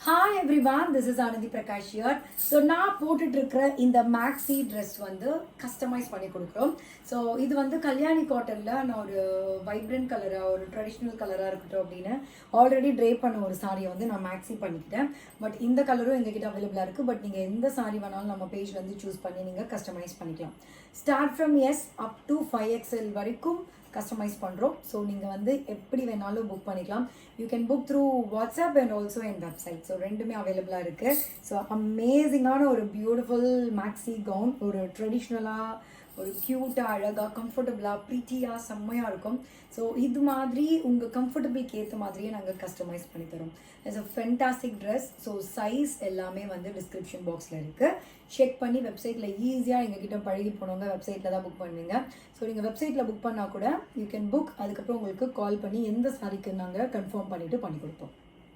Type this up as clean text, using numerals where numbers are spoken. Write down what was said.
Hi everyone, this is Anandhi Prakash here. So நான் போட்டுட்டு இருக்கிற இந்த மேக்ஸி ட்ரெஸ் வந்து கஸ்டமைஸ் பண்ணி கொடுக்குறோம். ஸோ இது வந்து கல்யாணி காட்டனில் நான் ஒரு வைப்ரண்ட் கலராக ஒரு ட்ரெடிஷ்னல் கலராக இருக்கட்டும் அப்படின்னு ஆல்ரெடி ட்ரே பண்ண ஒரு சாரியை வந்து நான் மேக்ஸி பண்ணிக்கிட்டேன். பட் இந்த கலரும் எங்ககிட்ட அவைலபிளாக இருக்குது. பட் நீங்கள் எந்த சாரி வேணாலும் நம்ம பேஜில் வந்து சூஸ் பண்ணி நீங்கள் கஸ்டமைஸ் பண்ணிக்கலாம். Start from S up to 5XL வரைக்கும் கஸ்டமைஸ் பண்ணுறோம். ஸோ நீங்கள் வந்து எப்படி வேணாலும் புக் பண்ணிக்கலாம். You can book through WhatsApp and also N website. So ரெண்டுமே அவைலபிளாக இருக்குது. ஸோ அமேசிங்கான ஒரு பியூட்டிஃபுல் மேக்ஸி கவுன், ஒரு ட்ரெடிஷ்னலாக ஒரு க்யூட்டாக அழகாக கம்ஃபர்டபுளாக ப்ரீட்டியாக செம்மையாக இருக்கும். ஸோ இது மாதிரி உங்கள் கம்ஃபர்டபுளுக்கு ஏற்ற மாதிரியே நாங்கள் கஸ்டமைஸ் பண்ணி தரோம். It's a fantastic dress. So size எல்லாமே வந்து டிஸ்கிரிப்ஷன் பாக்ஸில் இருக்குது. செக் பண்ணி வெப்சைட்டில் ஈஸியாக எங்ககிட்ட பழகி போனவங்க வெப்சைட்டில் தான் புக் பண்ணுவீங்க. ஸோ நீங்கள் வெப்சைட்டில் புக் பண்ணால் கூட யூ கேன் புக். அதுக்கப்புறம் உங்களுக்கு கால் பண்ணி எந்த சாரிக்கு நாங்கள் கன்ஃபார்ம் பண்ணிவிட்டு பண்ணி கொடுப்போம்.